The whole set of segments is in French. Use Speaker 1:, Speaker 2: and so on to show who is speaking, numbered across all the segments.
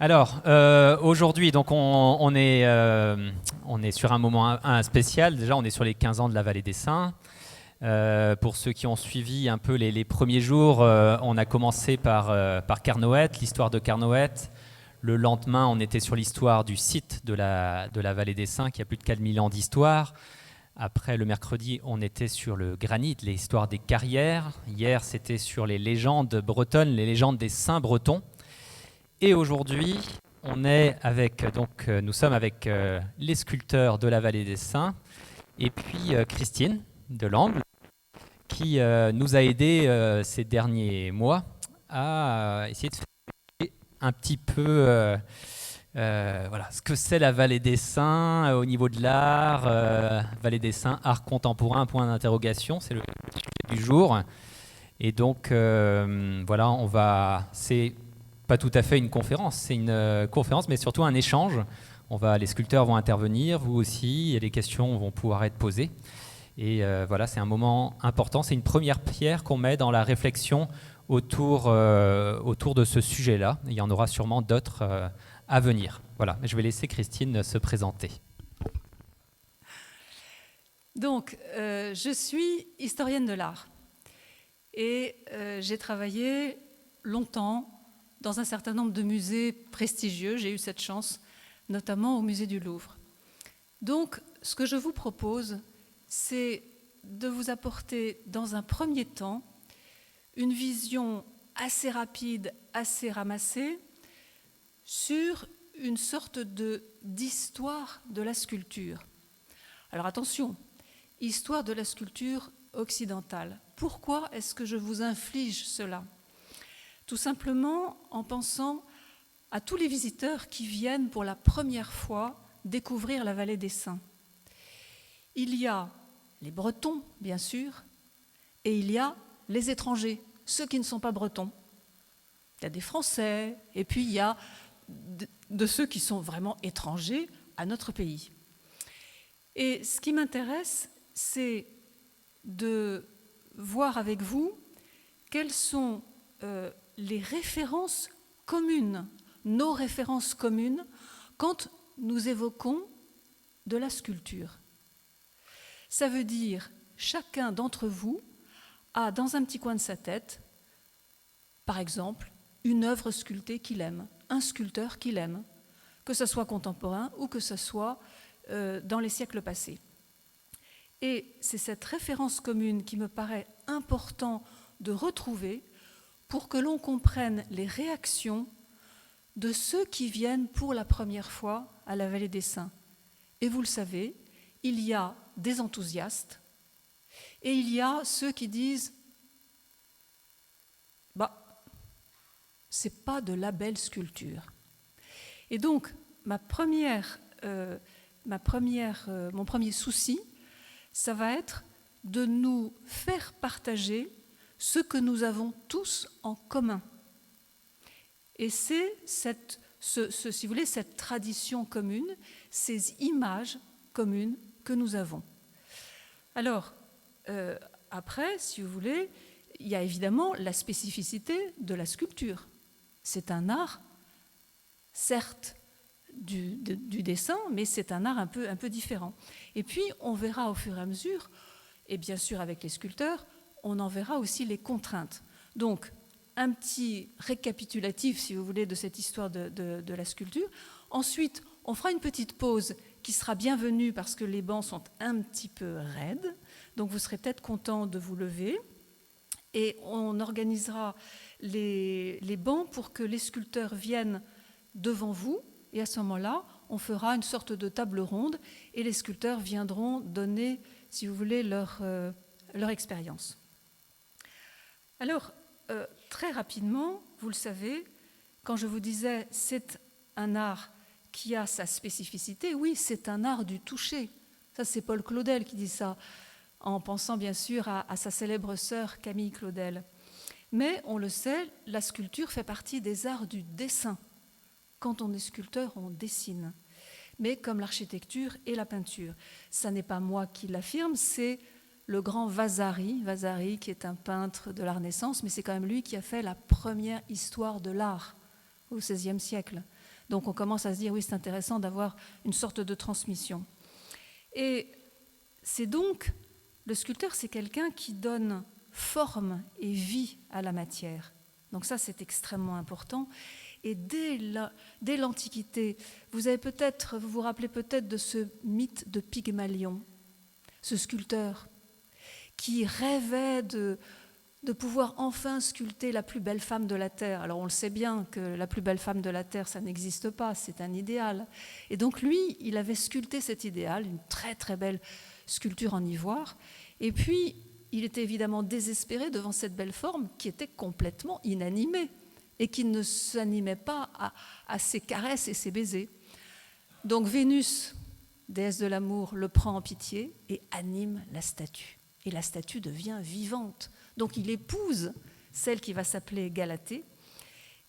Speaker 1: Alors, aujourd'hui, donc on est sur un moment un spécial. Déjà, on est sur les 15 ans de la Vallée des Saints. Pour ceux qui ont suivi un peu les premiers jours, on a commencé par Carnoët, l'histoire de Carnoët. Le lendemain, on était sur l'histoire du site de la Vallée des Saints, qui a plus de 4000 ans d'histoire. Après, le mercredi, on était sur le granit, l'histoire des carrières. Hier, c'était sur les légendes bretonnes, les légendes des saints bretons. Et aujourd'hui, nous sommes avec les sculpteurs de la Vallée des Saints et puis Christine de l'Amble qui nous a aidés ces derniers mois à essayer de faire un petit peu voilà, ce que c'est la Vallée des Saints au niveau de l'art, Vallée des Saints, art contemporain, point d'interrogation, c'est le sujet du jour. Et donc voilà, c'est pas tout à fait une conférence, c'est une conférence, mais surtout un échange. Les sculpteurs vont intervenir, vous aussi, et les questions vont pouvoir être posées. Et voilà, c'est un moment important, c'est une première pierre qu'on met dans la réflexion autour de ce sujet-là. Il y en aura sûrement d'autres à venir. Voilà, je vais laisser Christine se présenter.
Speaker 2: Donc, je suis historienne de l'art et j'ai travaillé longtemps dans un certain nombre de musées prestigieux. J'ai eu cette chance, notamment au musée du Louvre. Donc, ce que je vous propose, c'est de vous apporter dans un premier temps une vision assez rapide, assez ramassée sur une sorte d'histoire de la sculpture. Alors attention, histoire de la sculpture occidentale. Pourquoi est-ce que je vous inflige cela ? Tout simplement en pensant à tous les visiteurs qui viennent pour la première fois découvrir la Vallée des Saints. Il y a les Bretons, bien sûr, et il y a les étrangers, ceux qui ne sont pas bretons. Il y a des Français, et puis il y a de ceux qui sont vraiment étrangers à notre pays. Et ce qui m'intéresse, c'est de voir avec vous quelles sont les références communes, nos références communes, quand nous évoquons de la sculpture. Ça veut dire, chacun d'entre vous a dans un petit coin de sa tête, par exemple, une œuvre sculptée qu'il aime, un sculpteur qu'il aime, que ce soit contemporain ou que ce soit dans les siècles passés. Et c'est cette référence commune qui me paraît important de retrouver pour que l'on comprenne les réactions de ceux qui viennent pour la première fois à la Vallée des Saints. Et vous le savez, il y a des enthousiastes et il y a ceux qui disent « c'est pas de la belle sculpture ». Et donc, mon premier souci, ça va être de nous faire partager ce que nous avons tous en commun. Et c'est si vous voulez, cette tradition commune, ces images communes que nous avons. Alors, après, si vous voulez, il y a évidemment la spécificité de la sculpture. C'est un art, certes, du dessin, mais c'est un art un peu différent. Et puis, on verra au fur et à mesure, et bien sûr avec les sculpteurs, on en verra aussi les contraintes. Donc, un petit récapitulatif, si vous voulez, de cette histoire de la sculpture. Ensuite, on fera une petite pause qui sera bienvenue parce que les bancs sont un petit peu raides. Donc, vous serez peut-être content de vous lever. Et on organisera les bancs pour que les sculpteurs viennent devant vous. Et à ce moment-là, on fera une sorte de table ronde et les sculpteurs viendront donner, si vous voulez, leur expérience. Alors, très rapidement, vous le savez, quand je vous disais c'est un art qui a sa spécificité, oui, c'est un art du toucher. Ça, c'est Paul Claudel qui dit ça, en pensant bien sûr à sa célèbre sœur Camille Claudel. Mais on le sait, la sculpture fait partie des arts du dessin. Quand on est sculpteur, on dessine. Mais comme l'architecture et la peinture. Ça n'est pas moi qui l'affirme, c'est le grand Vasari, qui est un peintre de la Renaissance, mais c'est quand même lui qui a fait la première histoire de l'art au XVIe siècle. Donc on commence à se dire, oui, c'est intéressant d'avoir une sorte de transmission. Et c'est donc, le sculpteur, c'est quelqu'un qui donne forme et vie à la matière. Donc ça, c'est extrêmement important. Et dès l'Antiquité, vous vous rappelez peut-être de ce mythe de Pygmalion, ce sculpteur qui rêvait de pouvoir enfin sculpter la plus belle femme de la Terre. Alors on le sait bien que la plus belle femme de la Terre, ça n'existe pas, c'est un idéal. Et donc lui, il avait sculpté cet idéal, une très très belle sculpture en ivoire. Et puis, il était évidemment désespéré devant cette belle forme qui était complètement inanimée et qui ne s'animait pas à ses caresses et ses baisers. Donc Vénus, déesse de l'amour, le prend en pitié et anime la statue. Et la statue devient vivante. Donc il épouse celle qui va s'appeler Galatée.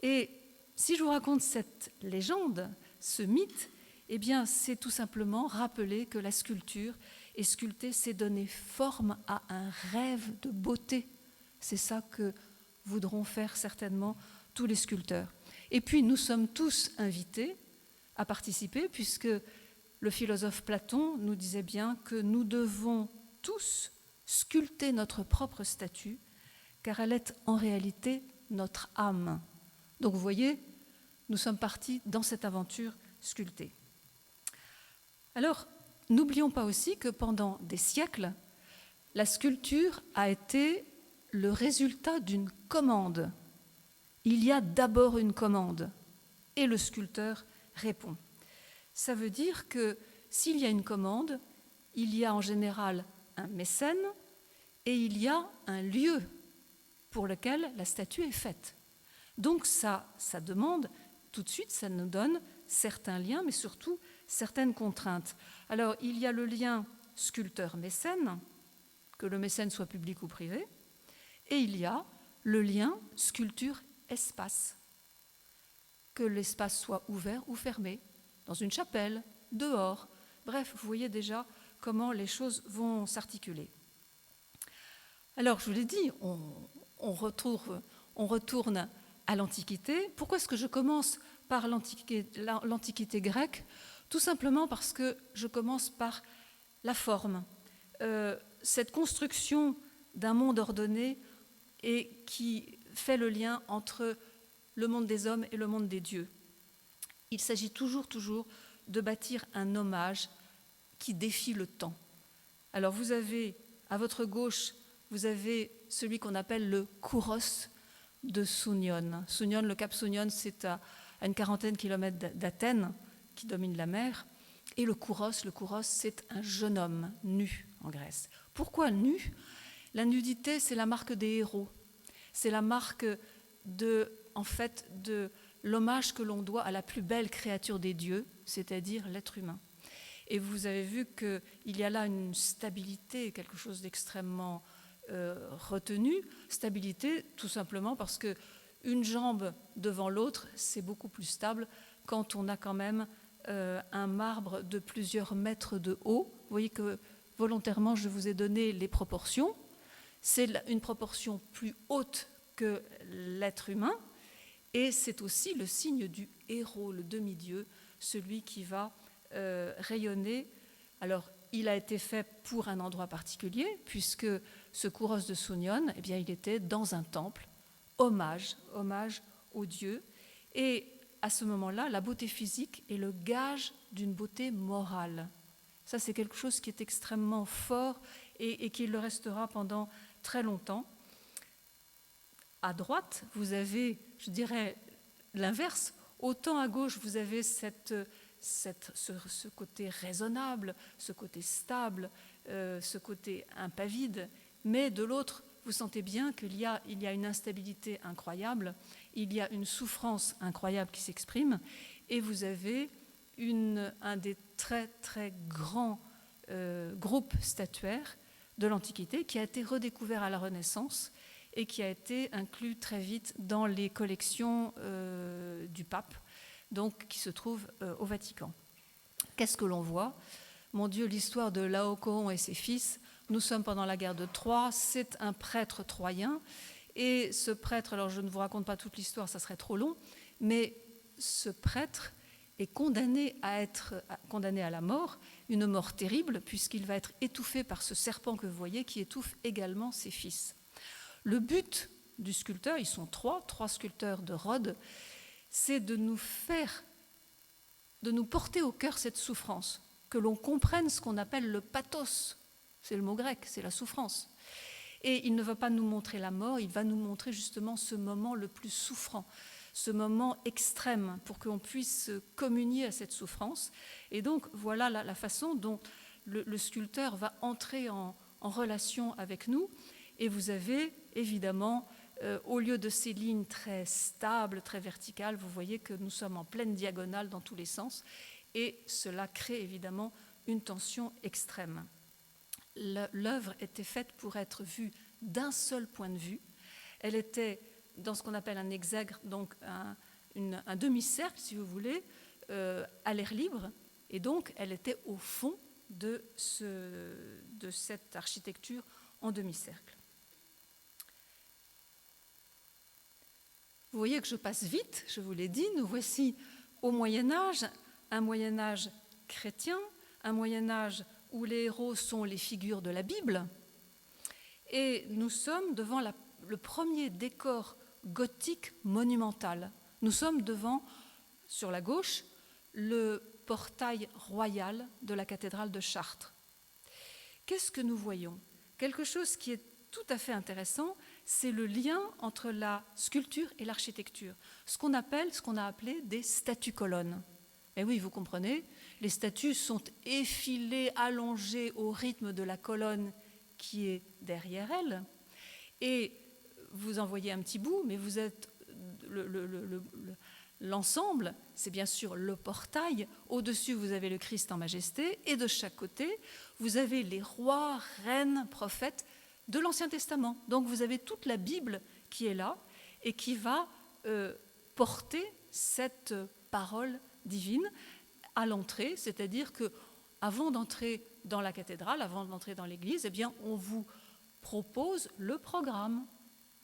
Speaker 2: Et si je vous raconte cette légende, ce mythe, eh bien c'est tout simplement rappeler que la sculpture et sculpter, c'est donner forme à un rêve de beauté. C'est ça que voudront faire certainement tous les sculpteurs. Et puis nous sommes tous invités à participer, puisque le philosophe Platon nous disait bien que nous devons tous sculpter notre propre statue, car elle est en réalité notre âme. Donc vous voyez, nous sommes partis dans cette aventure sculptée. Alors, n'oublions pas aussi que pendant des siècles, la sculpture a été le résultat d'une commande. Il y a d'abord une commande, et le sculpteur répond. Ça veut dire que s'il y a une commande, il y a en général un mécène et il y a un lieu pour lequel la statue est faite. Donc ça demande, tout de suite, ça nous donne certains liens, mais surtout certaines contraintes. Alors, il y a le lien sculpteur-mécène, que le mécène soit public ou privé, et il y a le lien sculpture-espace, que l'espace soit ouvert ou fermé, dans une chapelle, dehors. Bref, vous voyez déjà comment les choses vont s'articuler. Alors, je vous l'ai dit, on retourne à l'Antiquité. Pourquoi est-ce que je commence par l'Antiquité grecque ? Tout simplement parce que je commence par la forme. Cette construction d'un monde ordonné et qui fait le lien entre le monde des hommes et le monde des dieux. Il s'agit toujours de bâtir un hommage qui défie le temps. Alors vous avez, à votre gauche, vous avez celui qu'on appelle le Kouros de Sounion. Sounion, le cap Sounion, c'est à une quarantaine de kilomètres d'Athènes, qui domine la mer. Et le Kouros, c'est un jeune homme nu en Grèce. Pourquoi nu ? La nudité, c'est la marque des héros. C'est la marque de l'hommage que l'on doit à la plus belle créature des dieux, c'est-à-dire l'être humain. Et vous avez vu qu'il y a là une stabilité, quelque chose d'extrêmement retenu. Stabilité, tout simplement parce qu'une jambe devant l'autre, c'est beaucoup plus stable quand on a quand même un marbre de plusieurs mètres de haut. Vous voyez que volontairement, je vous ai donné les proportions. C'est une proportion plus haute que l'être humain. Et c'est aussi le signe du héros, le demi-dieu, celui qui va rayonner. Alors, il a été fait pour un endroit particulier, puisque ce Kouros de Sounion, eh bien, il était dans un temple, hommage au dieu. Et à ce moment-là, la beauté physique est le gage d'une beauté morale. Ça, c'est quelque chose qui est extrêmement fort et qui le restera pendant très longtemps. À droite, vous avez, je dirais, l'inverse. Autant à gauche, vous avez ce côté raisonnable, ce côté stable, ce côté impavide, mais de l'autre, vous sentez bien qu'il y a une instabilité incroyable, il y a une souffrance incroyable qui s'exprime, et vous avez un des très très grands groupes statuaires de l'Antiquité qui a été redécouvert à la Renaissance et qui a été inclus très vite dans les collections du pape, donc qui se trouve au Vatican. Qu'est-ce que l'on voit ? Mon Dieu, l'histoire de Laocoon et ses fils. Nous sommes pendant la guerre de Troie, c'est un prêtre troyen, et ce prêtre, alors je ne vous raconte pas toute l'histoire, ça serait trop long, mais ce prêtre, est condamné à la mort, une mort terrible, puisqu'il va être étouffé par ce serpent que vous voyez, qui étouffe également ses fils. Le but du sculpteur, ils sont trois sculpteurs de Rhodes, c'est de nous porter au cœur cette souffrance, que l'on comprenne ce qu'on appelle le pathos, c'est le mot grec, c'est la souffrance. Et il ne va pas nous montrer la mort, il va nous montrer justement ce moment le plus souffrant, ce moment extrême pour qu'on puisse communier à cette souffrance. Et donc voilà la façon dont le sculpteur va entrer en relation avec nous. Et vous avez évidemment, au lieu de ces lignes très stables, très verticales, vous voyez que nous sommes en pleine diagonale dans tous les sens. Et cela crée évidemment une tension extrême. L'œuvre était faite pour être vue d'un seul point de vue. Elle était dans ce qu'on appelle un hexagre, donc un demi-cercle, si vous voulez, à l'air libre. Et donc, elle était au fond de cette architecture en demi-cercle. Vous voyez que je passe vite, je vous l'ai dit. Nous voici au Moyen-Âge, un Moyen-Âge chrétien, un Moyen-Âge où les héros sont les figures de la Bible. Et nous sommes devant le premier décor gothique monumental. Nous sommes devant, sur la gauche, le portail royal de la cathédrale de Chartres. Qu'est-ce que nous voyons? Quelque chose qui est tout à fait intéressant, c'est le lien entre la sculpture et l'architecture. Ce qu'on a appelé des statues-colonnes. Et oui, vous comprenez, les statues sont effilées, allongées au rythme de la colonne qui est derrière elles. Et vous en voyez un petit bout, mais vous êtes l'ensemble, c'est bien sûr le portail. Au-dessus, vous avez le Christ en majesté, et de chaque côté, vous avez les rois, reines, prophètes de l'Ancien Testament. Donc vous avez toute la Bible qui est là et qui va porter cette parole divine à l'entrée, c'est-à-dire que avant d'entrer dans la cathédrale, avant d'entrer dans l'église, eh bien, on vous propose le programme.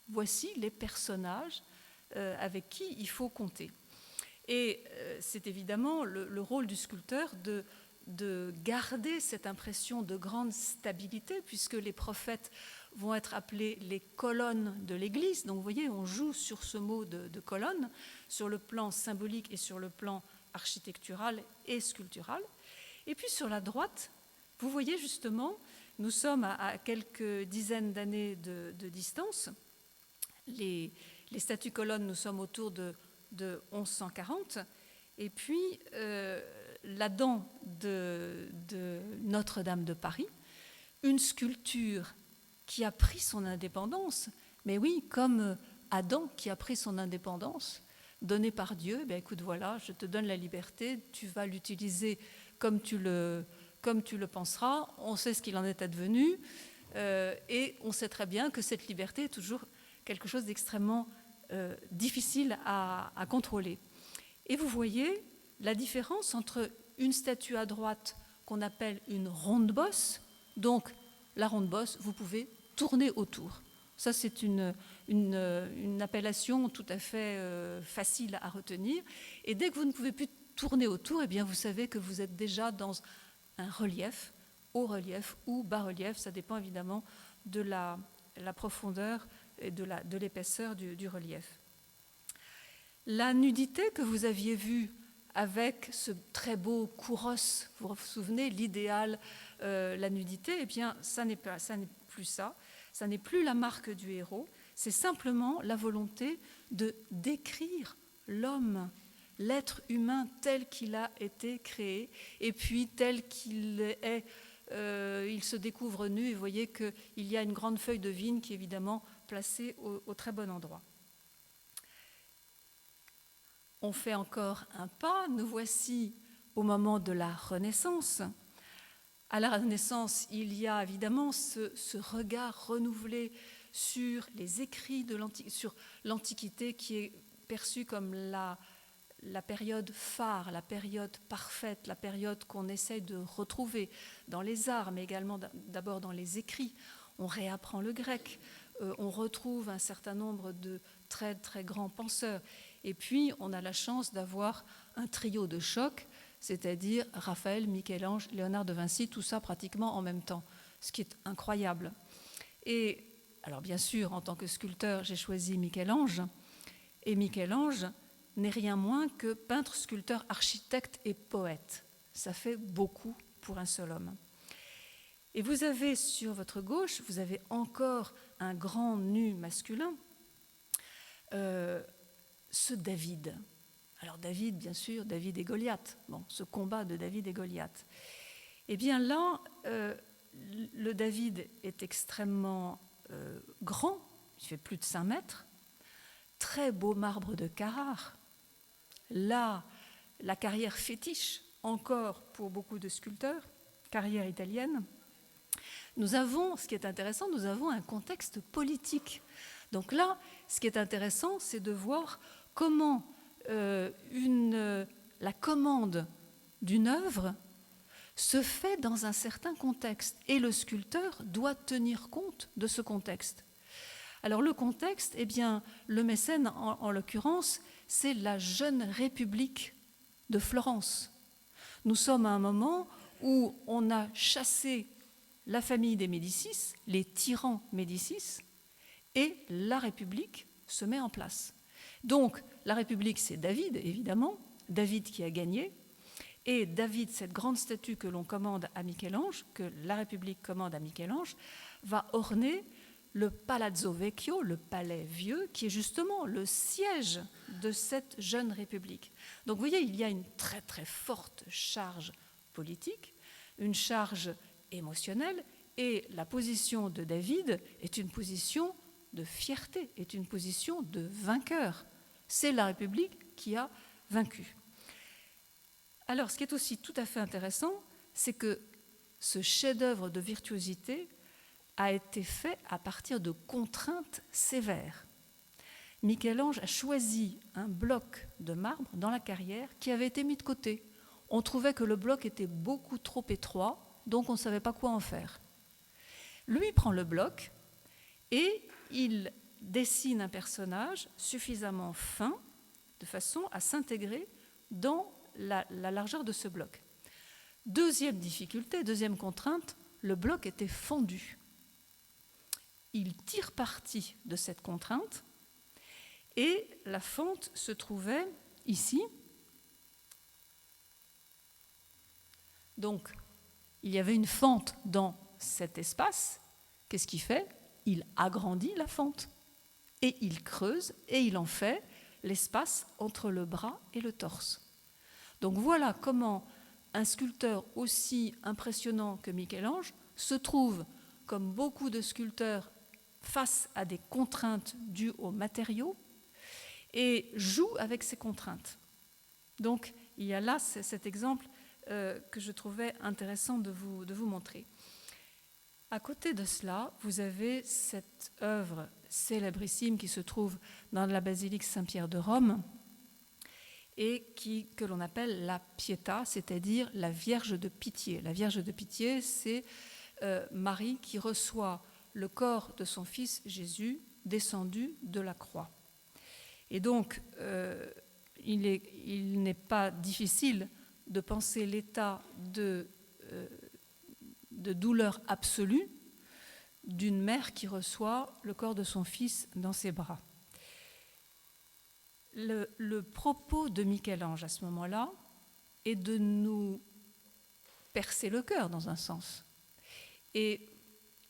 Speaker 2: Voici les personnages avec qui il faut compter. Et c'est évidemment le rôle du sculpteur de garder cette impression de grande stabilité, puisque les prophètes vont être appelés les colonnes de l'Église. Donc vous voyez, on joue sur ce mot de colonne, sur le plan symbolique et sur le plan architectural et sculptural. Et puis sur la droite, vous voyez justement, nous sommes à quelques dizaines d'années de distance. Les statues colonnes, nous sommes autour de 1140. Et puis, la dent de Notre-Dame de Paris, une sculpture qui a pris son indépendance, mais oui, comme Adam qui a pris son indépendance, donnée par Dieu, ben écoute, voilà, je te donne la liberté, tu vas l'utiliser comme tu le penseras, on sait ce qu'il en est advenu, et on sait très bien que cette liberté est toujours quelque chose d'extrêmement difficile à contrôler. Et vous voyez la différence entre une statue à droite qu'on appelle une ronde-bosse, donc la ronde-bosse, vous pouvez tourner autour. Ça, c'est une appellation tout à fait facile à retenir. Et dès que vous ne pouvez plus tourner autour, eh bien, vous savez que vous êtes déjà dans un relief, haut relief ou bas relief. Ça dépend évidemment de la profondeur et de l'épaisseur du relief. La nudité que vous aviez vue avec ce très beau kouros, vous vous souvenez, l'idéal, la nudité, eh bien, ça n'est plus ça. Ça n'est plus la marque du héros, c'est simplement la volonté de décrire l'homme, l'être humain tel qu'il a été créé, et puis tel qu'il est, il se découvre nu, et vous voyez qu'il y a une grande feuille de vigne qui est évidemment placée au très bon endroit. On fait encore un pas, nous voici au moment de la Renaissance. À la Renaissance, il y a évidemment ce regard renouvelé sur les écrits sur l'Antiquité qui est perçue comme la période phare, la période parfaite, la période qu'on essaye de retrouver dans les arts, mais également d'abord dans les écrits. On réapprend le grec, on retrouve un certain nombre de très, très grands penseurs. Et puis, on a la chance d'avoir un trio de choc, c'est-à-dire Raphaël, Michel-Ange, Léonard de Vinci, tout ça pratiquement en même temps, ce qui est incroyable. Et alors, bien sûr, en tant que sculpteur, j'ai choisi Michel-Ange. Et Michel-Ange n'est rien moins que peintre, sculpteur, architecte et poète. Ça fait beaucoup pour un seul homme. Et vous avez sur votre gauche, vous avez encore un grand nu masculin, ce David. Alors David, bien sûr, David et Goliath. Bon, ce combat de David et Goliath. Eh bien là, le David est extrêmement grand, il fait plus de 5 mètres, très beau marbre de Carrare. Là, la carrière fétiche, encore pour beaucoup de sculpteurs, carrière italienne. Nous avons, ce qui est intéressant, nous avons un contexte politique. Donc là, ce qui est intéressant, c'est de voir comment la commande d'une œuvre se fait dans un certain contexte. Et le sculpteur doit tenir compte de ce contexte. Alors le contexte, eh bien, le mécène, en l'occurrence, c'est la jeune République de Florence. Nous sommes à un moment où on a chassé la famille des Médicis, les tyrans Médicis, et la République se met en place. Donc, la République, c'est David, évidemment, David qui a gagné, et David, cette grande statue que l'on commande à Michel-Ange, que la République commande à Michel-Ange, va orner le Palazzo Vecchio, le palais vieux, qui est justement le siège de cette jeune République. Donc, vous voyez, il y a une très très forte charge politique, une charge émotionnelle, et la position de David est une position de fierté, est une position de vainqueur. C'est la République qui a vaincu. Alors, ce qui est aussi tout à fait intéressant, c'est que ce chef-d'œuvre de virtuosité a été fait à partir de contraintes sévères. Michel-Ange a choisi un bloc de marbre dans la carrière qui avait été mis de côté. On trouvait que le bloc était beaucoup trop étroit, donc on ne savait pas quoi en faire. Lui prend le bloc et il dessine un personnage suffisamment fin de façon à s'intégrer dans la largeur de ce bloc. Deuxième difficulté, deuxième contrainte, le bloc était fondu. Il tire parti de cette contrainte et la fente se trouvait ici. Donc, il y avait une fente dans cet espace. Qu'est-ce qu'il fait ? Il agrandit la fente et il creuse et il en fait l'espace entre le bras et le torse. Donc voilà comment un sculpteur aussi impressionnant que Michel-Ange se trouve, comme beaucoup de sculpteurs, face à des contraintes dues aux matériaux et joue avec ces contraintes. Donc il y a là cet exemple que je trouvais intéressant de vous montrer. À côté de cela, vous avez cette œuvre célébrissime qui se trouve dans la basilique Saint-Pierre de Rome et que l'on appelle la Pietà, c'est-à-dire la Vierge de Pitié. La Vierge de Pitié, c'est Marie qui reçoit le corps de son fils Jésus descendu de la croix. Et donc, il n'est pas difficile de penser l'état de douleur absolue d'une mère qui reçoit le corps de son fils dans ses bras. Le propos de Michel-Ange à ce moment-là est de nous percer le cœur dans un sens. Et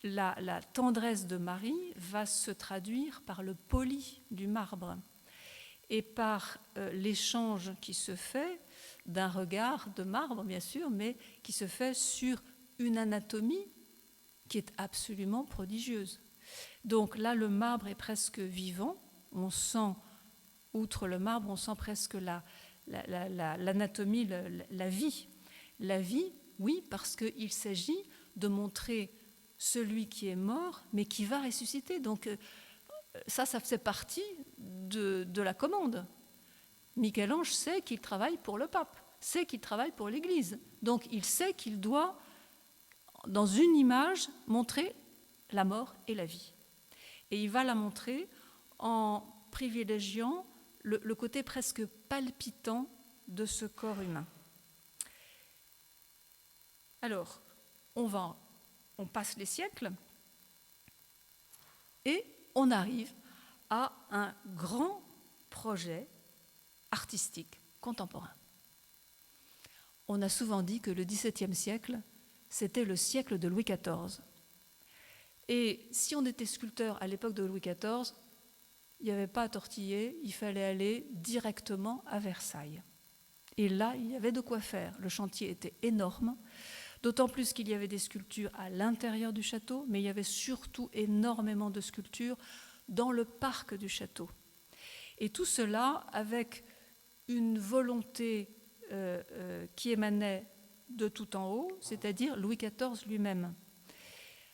Speaker 2: la tendresse de Marie va se traduire par le poli du marbre et par l'échange qui se fait d'un regard de marbre, bien sûr, mais qui se fait sur une anatomie qui est absolument prodigieuse. Donc là, le marbre est presque vivant. On sent, outre le marbre, on sent presque l'anatomie, la vie. La vie, oui, parce qu'il s'agit de montrer celui qui est mort, mais qui va ressusciter. Donc ça fait partie de la commande. Michel-Ange sait qu'il travaille pour le pape, sait qu'il travaille pour l'Église. Donc il sait qu'il doit, dans une image, montrer la mort et la vie. Et il va la montrer en privilégiant le côté presque palpitant de ce corps humain. Alors, on passe les siècles et on arrive à un grand projet artistique contemporain. On a souvent dit que le XVIIe siècle, c'était le siècle de Louis XIV. Et si on était sculpteur à l'époque de Louis XIV, il n'y avait pas à tortiller, il fallait aller directement à Versailles. Et là, il y avait de quoi faire. Le chantier était énorme, d'autant plus qu'il y avait des sculptures à l'intérieur du château, mais il y avait surtout énormément de sculptures dans le parc du château. Et tout cela avec une volonté qui émanait de tout en haut, c'est-à-dire Louis XIV lui-même.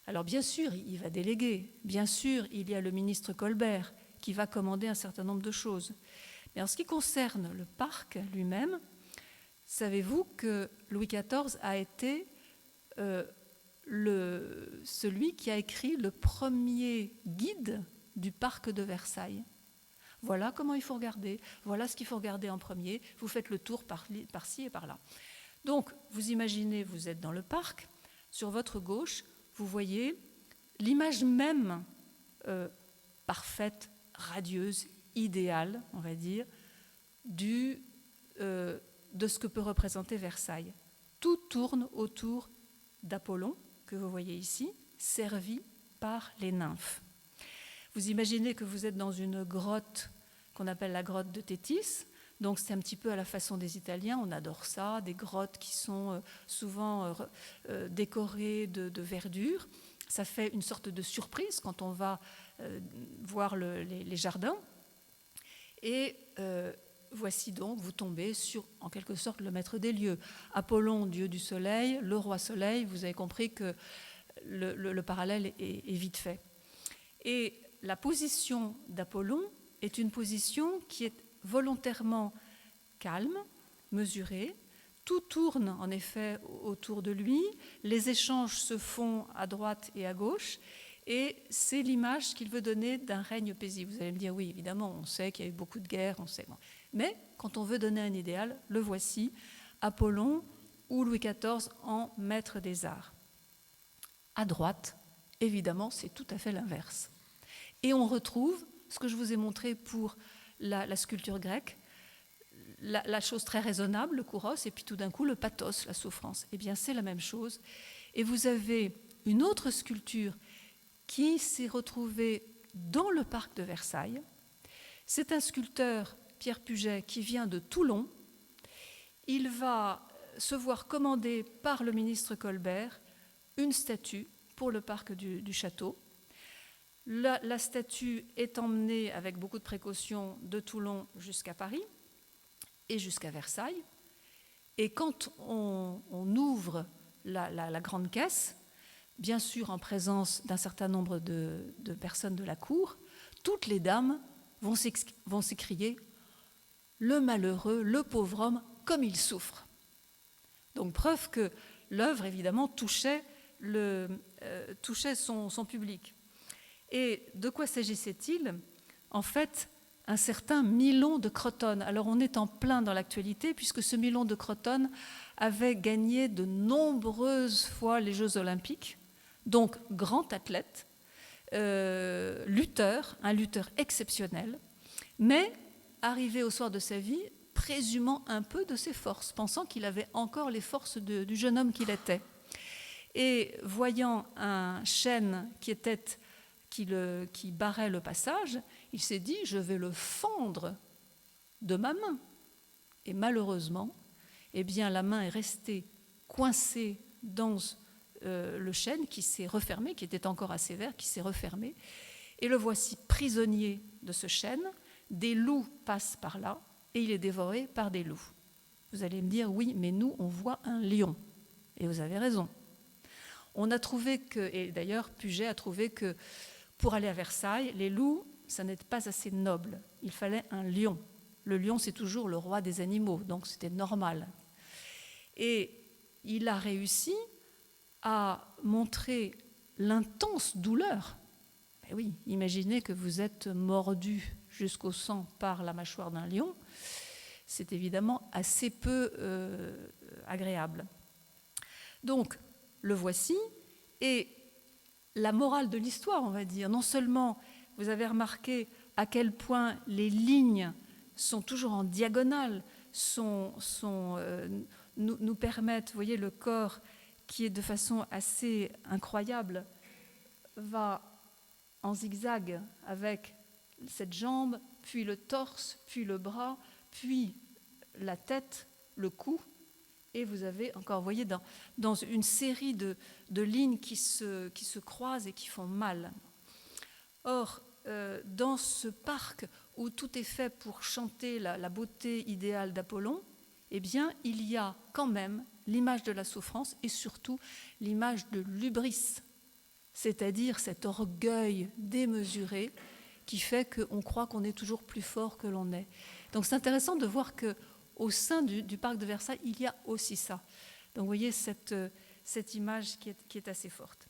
Speaker 2: Alors bien sûr, il va déléguer, bien sûr, il y a le ministre Colbert qui va commander un certain nombre de choses. Mais en ce qui concerne le parc lui-même, savez-vous que Louis XIV a été celui qui a écrit le premier guide du parc de Versailles. Voilà comment il faut regarder, voilà ce qu'il faut regarder en premier, vous faites le tour par-ci et par-là. Donc, vous imaginez, vous êtes dans le parc, sur votre gauche, vous voyez l'image même parfaite, radieuse, idéale, on va dire, de ce que peut représenter Versailles. Tout tourne autour d'Apollon, que vous voyez ici, servi par les nymphes. Vous imaginez que vous êtes dans une grotte qu'on appelle la grotte de Thétis. Donc c'est un petit peu à la façon des Italiens, on adore ça, des grottes qui sont souvent décorées de verdure. Ça fait une sorte de surprise quand on va voir les jardins. Et voici donc, vous tombez sur, en quelque sorte, le maître des lieux. Apollon, dieu du soleil, le roi soleil, vous avez compris que le parallèle est vite fait. Et la position d'Apollon est une position qui est volontairement calme, mesurée. Tout tourne en effet autour de lui, les échanges se font à droite et à gauche, et c'est l'image qu'il veut donner d'un règne paisible. Vous allez me dire, oui, évidemment, on sait qu'il y a eu beaucoup de guerres, on sait. Mais quand on veut donner un idéal, le voici, Apollon ou Louis XIV en maître des arts. À droite, évidemment, c'est tout à fait l'inverse. Et on retrouve ce que je vous ai montré pour la sculpture grecque, la chose très raisonnable, le kouros, et puis tout d'un coup le pathos, la souffrance. Eh bien, c'est la même chose. Et vous avez une autre sculpture qui s'est retrouvée dans le parc de Versailles. C'est un sculpteur, Pierre Puget, qui vient de Toulon. Il va se voir commander par le ministre Colbert une statue pour le parc du château. La statue est emmenée avec beaucoup de précautions de Toulon jusqu'à Paris et jusqu'à Versailles. Et quand on ouvre la grande caisse, bien sûr en présence d'un certain nombre de personnes de la cour, toutes les dames vont s'écrier « Le malheureux, le pauvre homme, comme il souffre ». Donc preuve que l'œuvre, évidemment, touchait son public. Et de quoi s'agissait-il ? En fait, un certain Milon de Crotone. Alors on est en plein dans l'actualité puisque ce Milon de Crotone avait gagné de nombreuses fois les Jeux Olympiques, donc grand athlète, lutteur, un lutteur exceptionnel, mais arrivé au soir de sa vie, présumant un peu de ses forces, pensant qu'il avait encore les forces du jeune homme qu'il était. Et voyant un chêne qui barrait le passage, il s'est dit « je vais le fendre de ma main ». Et malheureusement, eh bien, la main est restée coincée dans le chêne qui s'est refermé, qui était encore assez vert, qui s'est refermé. Et le voici prisonnier de ce chêne. Des loups passent par là et il est dévoré par des loups. Vous allez me dire « oui, mais nous, on voit un lion ». Et vous avez raison. On a trouvé que, et d'ailleurs Puget a trouvé que pour aller à Versailles, les loups, ça n'était pas assez noble. Il fallait un lion. Le lion, c'est toujours le roi des animaux, donc c'était normal. Et il a réussi à montrer l'intense douleur. Et oui, imaginez que vous êtes mordu jusqu'au sang par la mâchoire d'un lion. C'est évidemment assez peu agréable. Donc, le voici. Et la morale de l'histoire, on va dire, non seulement vous avez remarqué à quel point les lignes sont toujours en diagonale, nous permettent, vous voyez, le corps qui est de façon assez incroyable, va en zigzag avec cette jambe, puis le torse, puis le bras, puis la tête, le cou, et vous avez encore, vous voyez, dans une série de lignes qui se croisent et qui font mal. Or, dans ce parc où tout est fait pour chanter la beauté idéale d'Apollon, eh bien, il y a quand même l'image de la souffrance et surtout l'image de l'hubris, c'est-à-dire cet orgueil démesuré qui fait qu'on croit qu'on est toujours plus fort que l'on est. Donc c'est intéressant de voir qu'au sein du parc de Versailles, il y a aussi ça. Donc vous voyez cette image qui est assez forte.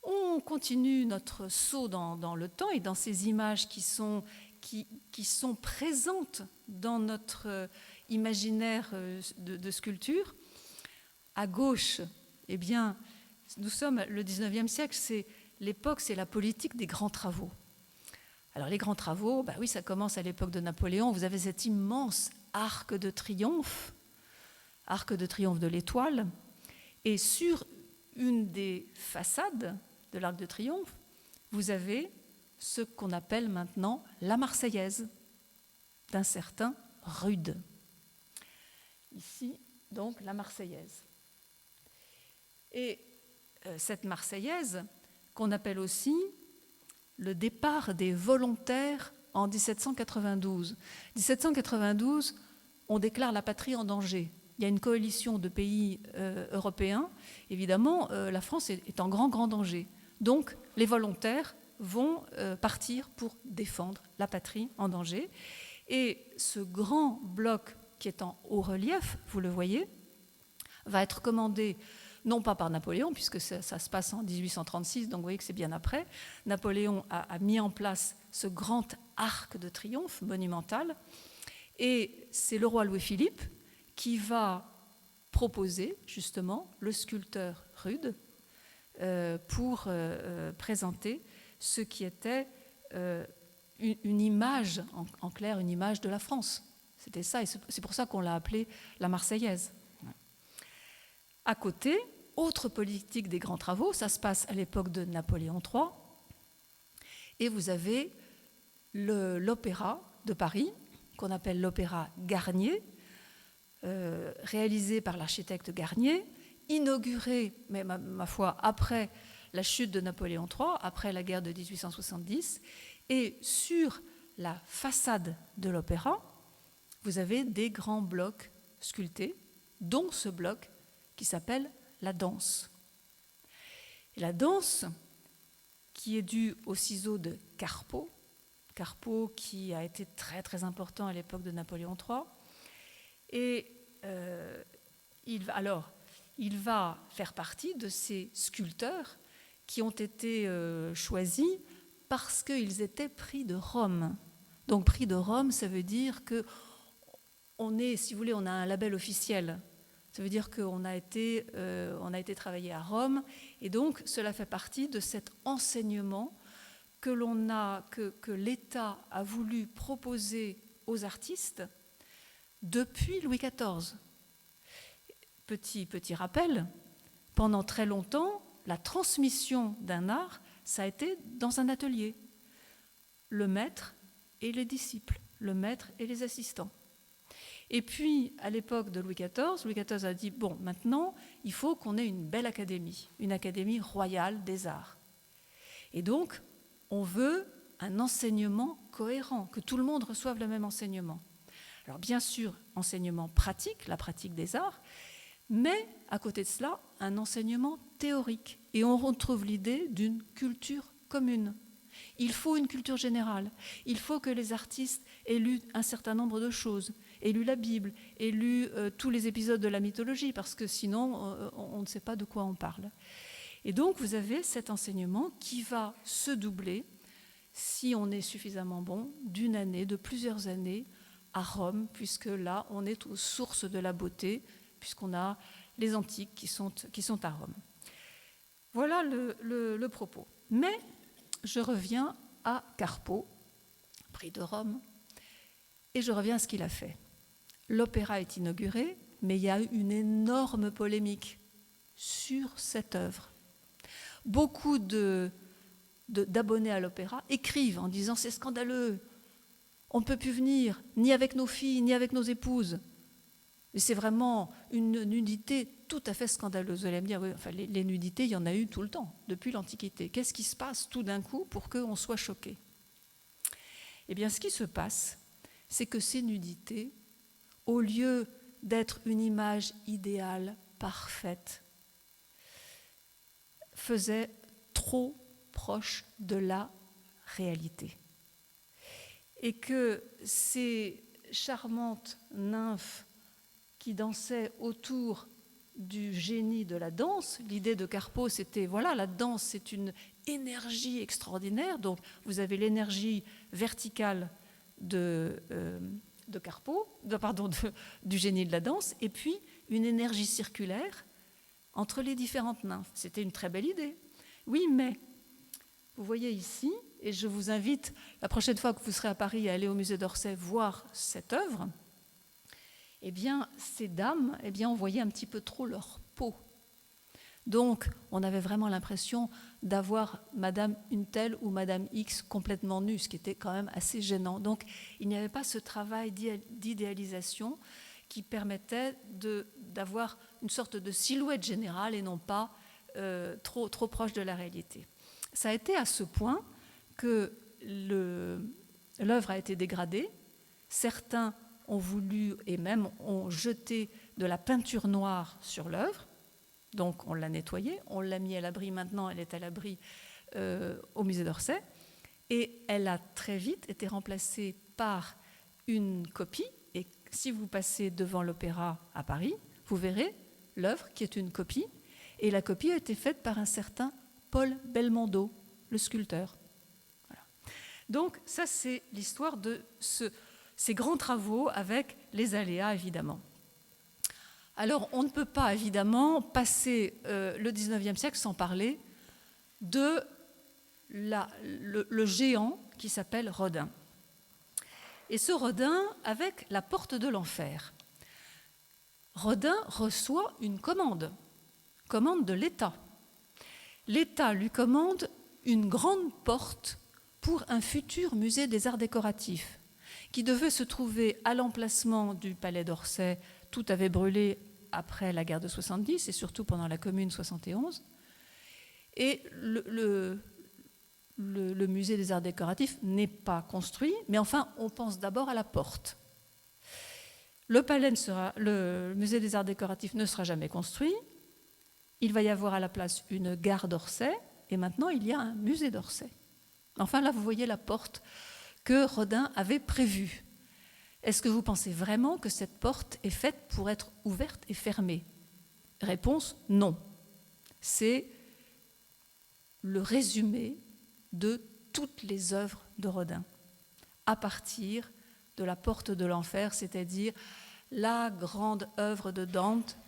Speaker 2: On continue notre saut dans le temps et dans ces images qui sont présentes dans notre imaginaire de sculpture. À gauche, eh bien, nous sommes le 19e siècle, c'est l'époque, c'est la politique des grands travaux. Alors les grands travaux, bah oui, ça commence à l'époque de Napoléon. Vous avez cet immense arc de triomphe de l'Étoile, et sur une des façades de l'Arc de Triomphe, vous avez ce qu'on appelle maintenant la Marseillaise, d'un certain Rude. Ici, donc, la Marseillaise. Et cette Marseillaise, qu'on appelle aussi le départ des volontaires en 1792. 1792, on déclare la patrie en danger. Il y a une coalition de pays européens. Évidemment, la France est en grand danger. Donc, les volontaires vont partir pour défendre la patrie en danger. Et ce grand bloc qui est en haut relief, vous le voyez, va être commandé non pas par Napoléon, puisque ça se passe en 1836, donc vous voyez que c'est bien après. Napoléon a mis en place ce grand arc de triomphe monumental, et c'est le roi Louis-Philippe qui va proposer justement le sculpteur Rude pour présenter ce qui était une image, en clair, une image de la France. C'était ça, et c'est pour ça qu'on l'a appelée la Marseillaise. À côté, autre politique des grands travaux, ça se passe à l'époque de Napoléon III, et vous avez l'opéra de Paris, qu'on appelle l'opéra Garnier, réalisé par l'architecte Garnier, inauguré, mais ma foi, après la chute de Napoléon III, après la guerre de 1870, et sur la façade de l'opéra, vous avez des grands blocs sculptés, dont ce bloc qui s'appelle la danse. Et la danse, qui est due au ciseau de Carpeaux qui a été très important à l'époque de Napoléon III, et il va faire partie de ces sculpteurs qui ont été choisis parce qu'ils étaient pris de Rome. Donc pris de Rome, ça veut dire qu'on est, si vous voulez, on a un label officiel. Ça veut dire qu'on a été travaillé à Rome, et donc cela fait partie de cet enseignement que l'État a voulu proposer aux artistes depuis Louis XIV. Petit rappel, pendant très longtemps, la transmission d'un art, ça a été dans un atelier. Le maître et les disciples, le maître et les assistants. Et puis, à l'époque de Louis XIV a dit, bon, maintenant, il faut qu'on ait une belle académie, une académie royale des arts. Et donc, on veut un enseignement cohérent, que tout le monde reçoive le même enseignement. Alors, bien sûr, enseignement pratique, la pratique des arts, mais à côté de cela, un enseignement théorique. Et on retrouve l'idée d'une culture commune. Il faut une culture générale. Il faut que les artistes aient lu un certain nombre de choses, aient lu la Bible, aient lu tous les épisodes de la mythologie, parce que sinon, on ne sait pas de quoi on parle. Et donc, vous avez cet enseignement qui va se doubler, si on est suffisamment bon, d'une année, de plusieurs années à Rome, puisque là, on est aux sources de la beauté, puisqu'on a les antiques qui sont à Rome. Voilà le propos. Mais je reviens à Carpo, prix de Rome, et je reviens à ce qu'il a fait. L'opéra est inauguré, mais il y a eu une énorme polémique sur cette œuvre. Beaucoup d'abonnés à l'opéra écrivent en disant « c'est scandaleux, on ne peut plus venir, ni avec nos filles, ni avec nos épouses ». Et c'est vraiment une nudité tout à fait scandaleuse. Vous allez me dire, oui, enfin, les nudités, il y en a eu tout le temps, depuis l'Antiquité. Qu'est-ce qui se passe tout d'un coup pour qu'on soit choqué? Eh bien, ce qui se passe, c'est que ces nudités, au lieu d'être une image idéale, parfaite, faisaient trop proche de la réalité. Et que ces charmantes nymphes qui dansaient autour du génie de la danse. L'idée de Carpo, c'était, voilà, la danse, c'est une énergie extraordinaire. Donc, vous avez l'énergie verticale de Carpo, du génie de la danse, et puis une énergie circulaire entre les différentes nymphes. C'était une très belle idée. Oui, mais vous voyez ici, et je vous invite, la prochaine fois que vous serez à Paris, à aller au musée d'Orsay voir cette œuvre. Eh bien, ces dames, on voyait un petit peu trop leur peau. Donc, on avait vraiment l'impression d'avoir Madame une telle ou Madame X complètement nue, ce qui était quand même assez gênant. Donc, il n'y avait pas ce travail d'idéalisation qui permettait d'avoir une sorte de silhouette générale et non pas trop proche de la réalité. Ça a été à ce point que l'œuvre a été dégradée. Certains ont voulu et même ont jeté de la peinture noire sur l'œuvre. Donc on l'a nettoyée, on l'a mis à l'abri. Maintenant, elle est à l'abri au musée d'Orsay. Et elle a très vite été remplacée par une copie. Et si vous passez devant l'Opéra à Paris, vous verrez l'œuvre qui est une copie. Et la copie a été faite par un certain Paul Belmondo, le sculpteur. Voilà. Donc ça, c'est l'histoire de ces grands travaux avec les aléas, évidemment. Alors, on ne peut pas, évidemment, passer le XIXe siècle sans parler de le géant qui s'appelle Rodin. Et ce Rodin avec la porte de l'enfer. Rodin reçoit une commande de l'État. L'État lui commande une grande porte pour un futur musée des arts décoratifs qui devait se trouver à l'emplacement du palais d'Orsay. Tout avait brûlé après la guerre de 70 et surtout pendant la Commune 71. Et le musée des arts décoratifs n'est pas construit, mais enfin, on pense d'abord à la porte. Le musée des arts décoratifs ne sera jamais construit. Il va y avoir à la place une gare d'Orsay, et maintenant il y a un musée d'Orsay. Enfin, là, vous voyez la porte que Rodin avait prévue. Est-ce que vous pensez vraiment que cette porte est faite pour être ouverte et fermée? Réponse, non. C'est le résumé de toutes les œuvres de Rodin, à partir de la porte de l'enfer, c'est-à-dire la grande œuvre de Dante,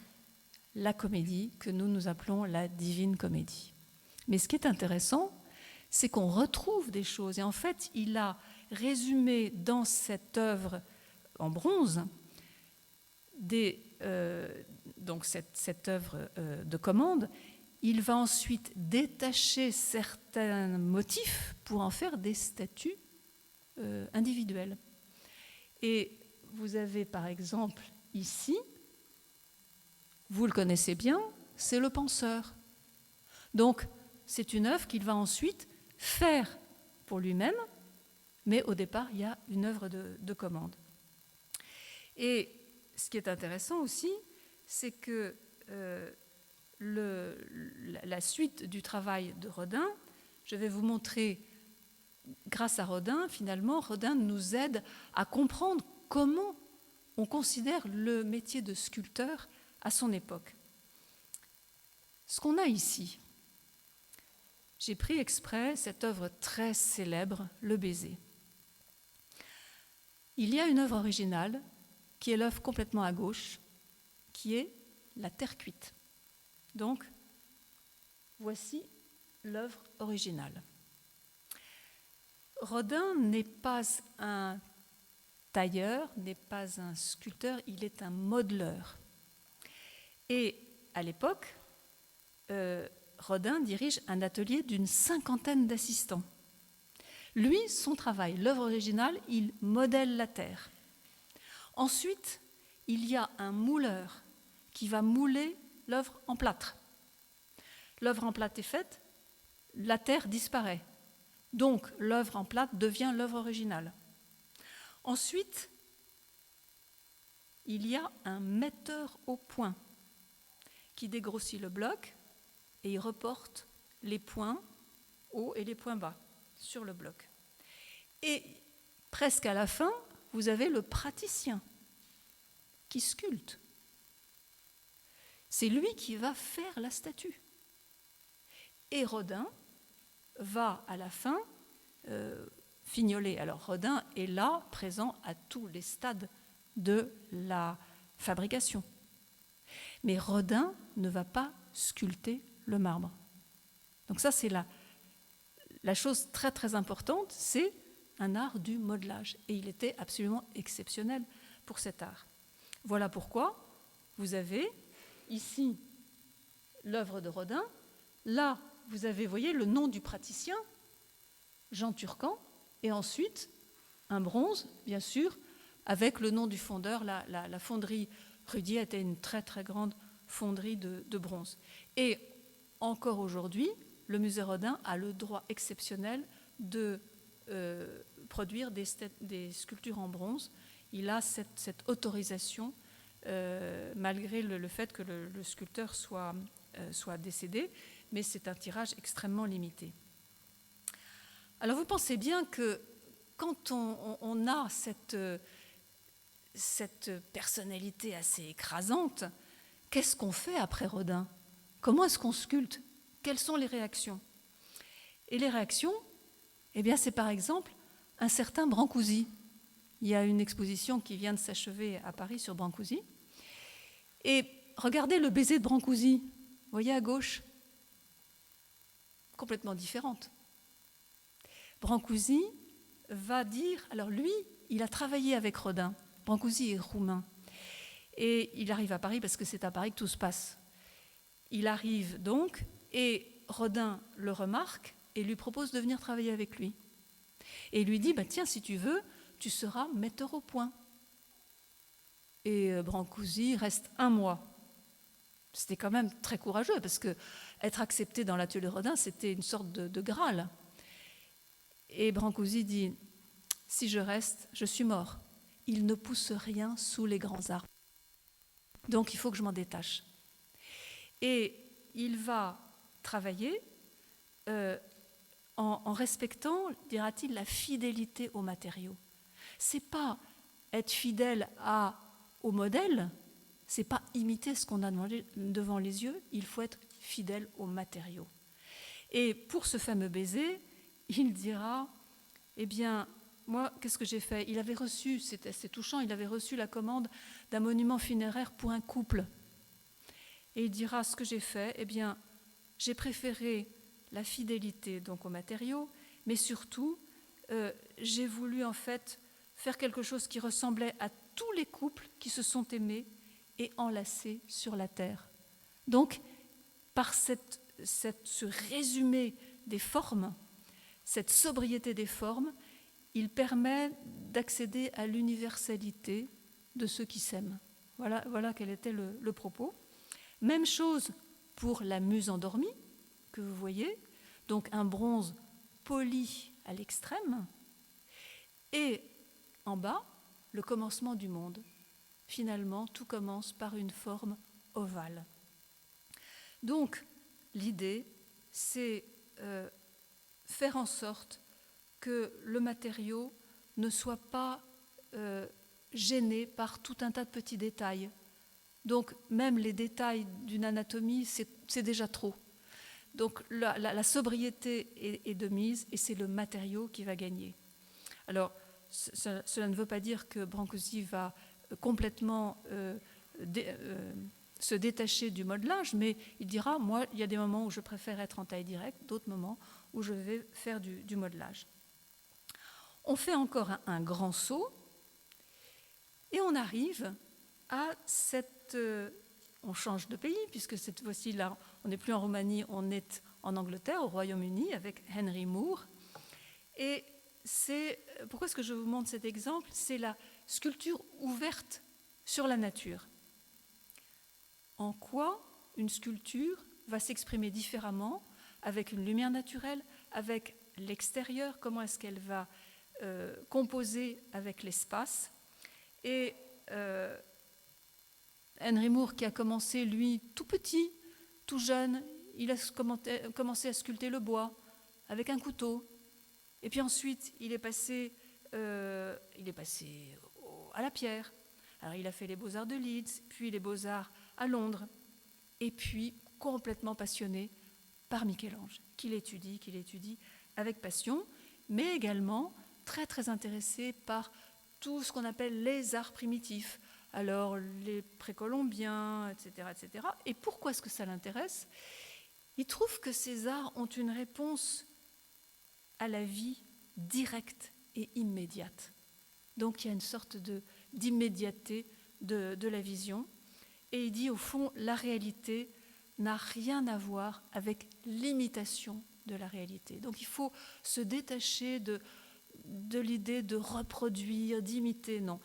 Speaker 2: la comédie que nous appelons la Divine Comédie. Mais ce qui est intéressant, c'est qu'on retrouve des choses. Et en fait, il a résumé dans cette œuvre en bronze, donc cette œuvre de commande. Il va ensuite détacher certains motifs pour en faire des statues individuelles. Et vous avez par exemple ici, vous le connaissez bien, c'est le penseur. Donc c'est une œuvre qu'il va ensuite faire pour lui-même, mais au départ il y a une œuvre de commande. Et ce qui est intéressant aussi, c'est que la suite du travail de Rodin, je vais vous montrer, grâce à Rodin, finalement, Rodin nous aide à comprendre comment on considère le métier de sculpteur à son époque. Ce qu'on a ici, j'ai pris exprès cette œuvre très célèbre, Le Baiser. Il y a une œuvre originale, qui est l'œuvre complètement à gauche, qui est La Terre cuite. Donc, voici l'œuvre originale. Rodin n'est pas un tailleur, n'est pas un sculpteur, il est un modeleur. Et à l'époque, Rodin dirige un atelier d'une 50aine d'assistants. Lui, son travail, l'œuvre originale, il modèle la terre. Ensuite, il y a un mouleur qui va mouler l'œuvre en plâtre. L'œuvre en plâtre est faite, la terre disparaît. Donc, l'œuvre en plâtre devient l'œuvre originale. Ensuite, il y a un metteur au point qui dégrossit le bloc et il reporte les points hauts et les points bas sur le bloc. Et presque à la fin, vous avez le praticien qui sculpte. C'est lui qui va faire la statue. Et Rodin va à la fin fignoler. Alors Rodin est là, présent à tous les stades de la fabrication. Mais Rodin ne va pas sculpter le marbre. Donc ça, c'est la chose très très importante, c'est un art du modelage. Et il était absolument exceptionnel pour cet art. Voilà pourquoi vous avez ici l'œuvre de Rodin. Là, vous avez, voyez, le nom du praticien, Jean Turcan, et ensuite un bronze, bien sûr, avec le nom du fondeur. La fonderie Rudier était une très très grande fonderie de bronze. Et encore aujourd'hui, le musée Rodin a le droit exceptionnel de produire des sculptures en bronze. Il a cette autorisation, malgré le fait que le sculpteur soit décédé, mais c'est un tirage extrêmement limité. Alors vous pensez bien que quand on a cette personnalité assez écrasante, qu'est-ce qu'on fait après Rodin? Comment est-ce qu'on sculpte? Quelles sont les réactions? Et les réactions, eh bien, c'est par exemple un certain Brancusi. Il y a une exposition qui vient de s'achever à Paris sur Brancusi. Et regardez le baiser de Brancusi, vous voyez à gauche, complètement différente. Brancusi va dire, alors lui, il a travaillé avec Rodin. Brancusi est roumain. Et il arrive à Paris parce que c'est à Paris que tout se passe. Il arrive donc, et Rodin le remarque et lui propose de venir travailler avec lui. Et il lui dit, tiens, si tu veux, tu seras metteur au point. Et Brancusi reste 1 mois. C'était quand même très courageux, parce que être accepté dans l'atelier Rodin, c'était une sorte de Graal. Et Brancusi dit, si je reste, je suis mort. Il ne pousse rien sous les grands arbres. Donc il faut que je m'en détache. Et il va travailler en respectant, dira-t-il, la fidélité aux matériaux. C'est pas être fidèle au modèle, c'est pas imiter ce qu'on a devant les yeux, il faut être fidèle aux matériaux. Et pour ce fameux baiser, il dira, eh bien, moi, qu'est-ce que j'ai fait? Il avait reçu, c'était assez touchant, il avait reçu la commande d'un monument funéraire pour un couple. Et il dira, ce que j'ai fait, eh bien, j'ai préféré la fidélité donc aux matériaux, mais surtout, j'ai voulu en fait faire quelque chose qui ressemblait à tous les couples qui se sont aimés et enlacés sur la terre. Donc, par ce résumé des formes, cette sobriété des formes, il permet d'accéder à l'universalité de ceux qui s'aiment. Voilà quel était le propos. Même chose pour la muse endormie, que vous voyez, donc un bronze poli à l'extrême, et en bas, le commencement du monde. Finalement, tout commence par une forme ovale. Donc, l'idée, c'est faire en sorte que le matériau ne soit pas gêné par tout un tas de petits détails. Donc, même les détails d'une anatomie, c'est déjà trop. Donc la sobriété est de mise et c'est le matériau qui va gagner. Alors, cela ne veut pas dire que Brancusi va complètement se détacher du modelage, mais il dira, moi, il y a des moments où je préfère être en taille directe, d'autres moments où je vais faire du modelage. On fait encore un grand saut et on arrive à cette... on change de pays, puisque cette fois-ci, là, on n'est plus en Roumanie, on est en Angleterre, au Royaume-Uni, avec Henry Moore. Et pourquoi est-ce que je vous montre cet exemple? C'est la sculpture ouverte sur la nature. En quoi une sculpture va s'exprimer différemment avec une lumière naturelle, avec l'extérieur, comment est-ce qu'elle va composer avec l'espace. Et Henry Moore, qui a commencé, lui, tout petit, tout jeune, il a commencé à sculpter le bois avec un couteau. Et puis ensuite, il est passé à la pierre. Alors, il a fait les Beaux-Arts de Leeds, puis les Beaux-Arts à Londres, et puis complètement passionné par Michel-Ange, qu'il étudie avec passion, mais également très, très intéressé par tout ce qu'on appelle les arts primitifs. Alors, les précolombiens, etc., etc. Et pourquoi est-ce que ça l'intéresse? Il trouve que ces arts ont une réponse à la vie directe et immédiate. Donc, il y a une sorte d'immédiateté de la vision. Et il dit, au fond, la réalité n'a rien à voir avec l'imitation de la réalité. Donc, il faut se détacher de l'idée de reproduire, d'imiter. Non.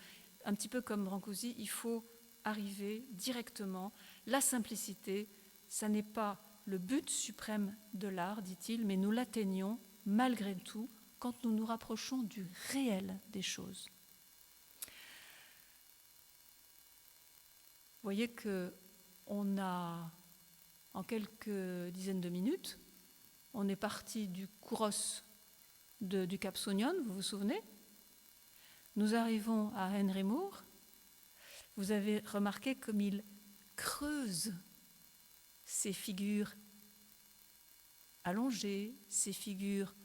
Speaker 2: Un petit peu comme Brancusi, il faut arriver directement. La simplicité, ça n'est pas le but suprême de l'art, dit-il, mais nous l'atteignons malgré tout quand nous nous rapprochons du réel des choses. Vous voyez qu'on a, en quelques dizaines de minutes, on est parti du Kouros du Cap Sounion, vous vous souvenez? Nous arrivons à Henry Moore. Vous avez remarqué comme il creuse ces figures allongées, ces figures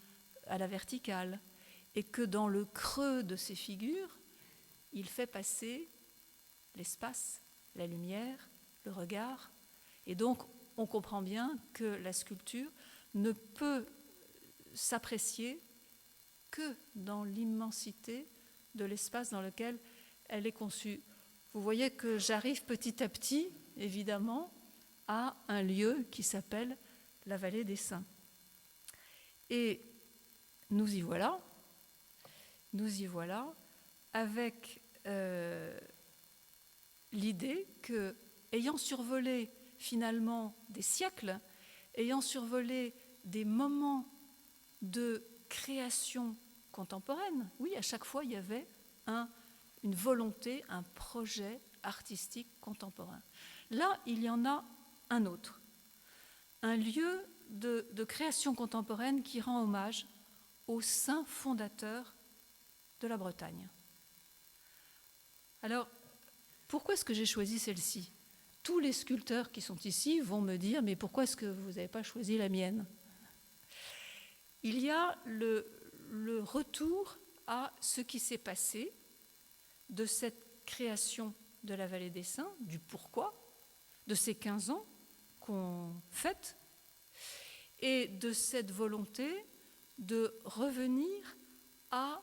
Speaker 2: à la verticale, et que dans le creux de ces figures, il fait passer l'espace, la lumière, le regard. Et donc, on comprend bien que la sculpture ne peut s'apprécier que dans l'immensité de l'espace dans lequel elle est conçue. Vous voyez que j'arrive petit à petit, évidemment, à un lieu qui s'appelle la Vallée des Saints. Et nous y voilà avec l'idée que, ayant survolé finalement des siècles, ayant survolé des moments de création contemporaine, oui, à chaque fois il y avait une volonté, un projet artistique contemporain. Là, il y en a un autre, un lieu de création contemporaine qui rend hommage aux saints fondateurs de la Bretagne. Alors, pourquoi est-ce que j'ai choisi celle-ci? Tous les sculpteurs qui sont ici vont me dire, mais pourquoi est-ce que vous n'avez pas choisi la mienne? Il y a le retour à ce qui s'est passé de cette création de la Vallée des Saints, du pourquoi, de ces 15 ans qu'on fête, et de cette volonté de revenir à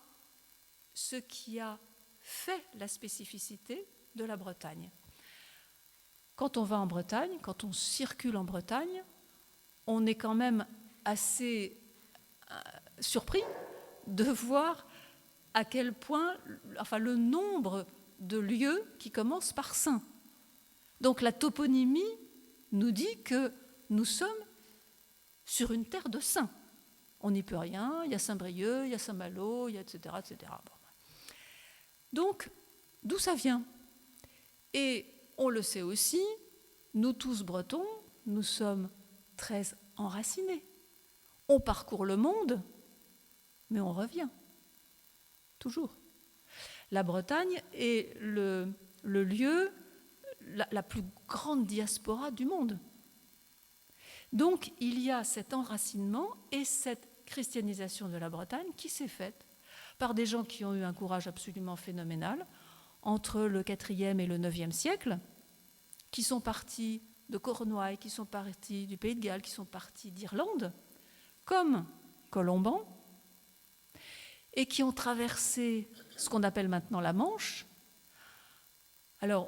Speaker 2: ce qui a fait la spécificité de la Bretagne. Quand on va en Bretagne, quand on circule en Bretagne, on est quand même assez surpris de voir à quel point, le nombre de lieux qui commencent par Saint. Donc la toponymie nous dit que nous sommes sur une terre de saints. On n'y peut rien, il y a Saint-Brieuc, il y a Saint-Malo, il y a etc. etc. Bon. Donc, d'où ça vient? Et on le sait aussi, nous tous Bretons, nous sommes très enracinés. On parcourt le monde, mais on revient. Toujours. La Bretagne est le lieu, la plus grande diaspora du monde. Donc il y a cet enracinement et cette christianisation de la Bretagne qui s'est faite par des gens qui ont eu un courage absolument phénoménal entre le IVe et le IXe siècle, qui sont partis de Cornouailles, qui sont partis du Pays de Galles, qui sont partis d'Irlande, comme Colomban, et qui ont traversé ce qu'on appelle maintenant la Manche, alors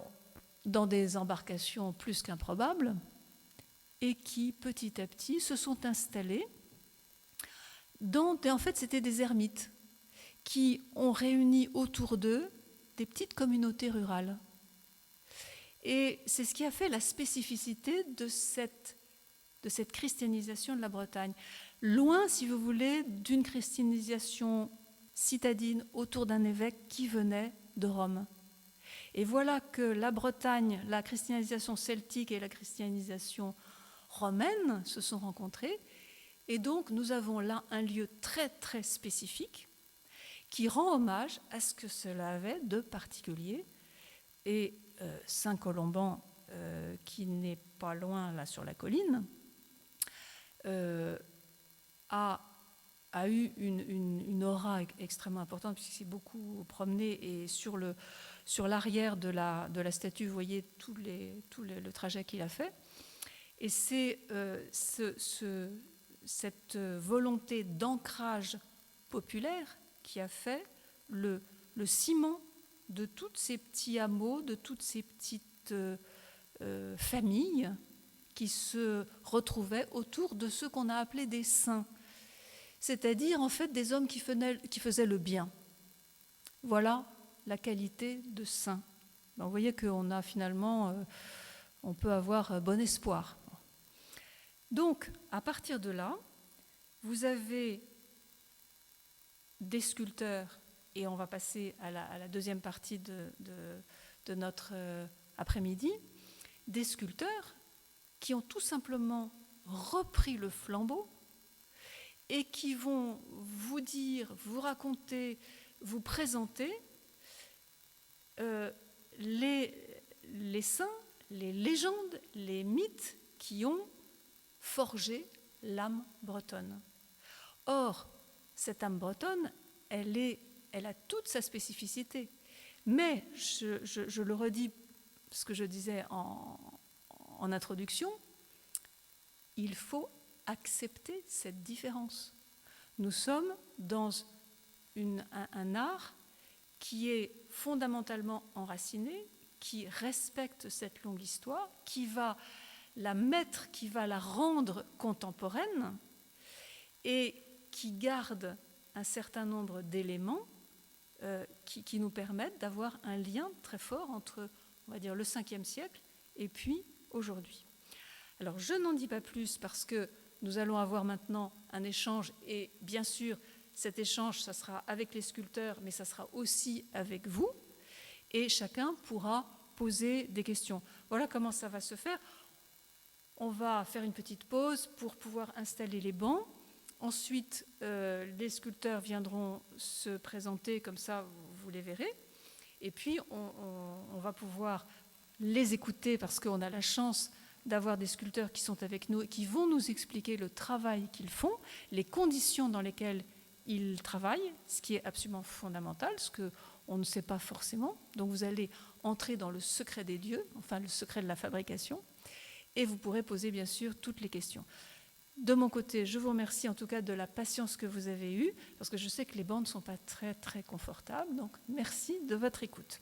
Speaker 2: dans des embarcations plus qu'improbables, et qui petit à petit se sont installés en fait c'était des ermites qui ont réuni autour d'eux des petites communautés rurales. Et c'est ce qui a fait la spécificité de cette christianisation de la Bretagne. Loin, si vous voulez, d'une christianisation citadine autour d'un évêque qui venait de Rome. Et voilà que la Bretagne, la christianisation celtique et la christianisation romaine se sont rencontrées. Et donc nous avons là un lieu très très spécifique qui rend hommage à ce que cela avait de particulier. Et Saint-Colomban, qui n'est pas loin là sur la colline, a eu une aura extrêmement importante puisqu'il s'est beaucoup promené, et sur l'arrière de la statue, vous voyez tout le trajet qu'il a fait. Et c'est cette volonté d'ancrage populaire qui a fait le ciment de tous ces petits hameaux, de toutes ces petites familles qui se retrouvaient autour de ceux qu'on a appelés des saints, c'est-à-dire en fait des hommes qui faisaient le bien. Voilà la qualité de saint. Ben, vous voyez qu'on a finalement, on peut avoir bon espoir. Donc, à partir de là, vous avez des sculpteurs, et on va passer à la deuxième partie de notre après-midi, des sculpteurs qui ont tout simplement repris le flambeau et qui vont vous dire, vous raconter, vous présenter les saints, les légendes, les mythes qui ont forgé l'âme bretonne. Or, cette âme bretonne, elle a toute sa spécificité. Mais, je le redis, ce que je disais en introduction, il faut accepter cette différence. Nous sommes dans un art qui est fondamentalement enraciné, qui respecte cette longue histoire, qui va la mettre, qui va la rendre contemporaine et qui garde un certain nombre d'éléments qui nous permettent d'avoir un lien très fort entre, on va dire, le 5e siècle et puis aujourd'hui. Alors, je n'en dis pas plus parce que nous allons avoir maintenant un échange, et bien sûr, cet échange, ça sera avec les sculpteurs, mais ça sera aussi avec vous, et chacun pourra poser des questions. Voilà comment ça va se faire. On va faire une petite pause pour pouvoir installer les bancs. Ensuite, les sculpteurs viendront se présenter, comme ça vous les verrez. Et puis, on va pouvoir les écouter parce qu'on a la chance d'avoir des sculpteurs qui sont avec nous et qui vont nous expliquer le travail qu'ils font, les conditions dans lesquelles ils travaillent, ce qui est absolument fondamental, ce qu'on ne sait pas forcément. Donc vous allez entrer dans le secret des dieux, enfin le secret de la fabrication, et vous pourrez poser bien sûr toutes les questions. De mon côté, je vous remercie en tout cas de la patience que vous avez eue, parce que je sais que les bancs ne sont pas très très confortables, donc merci de votre écoute.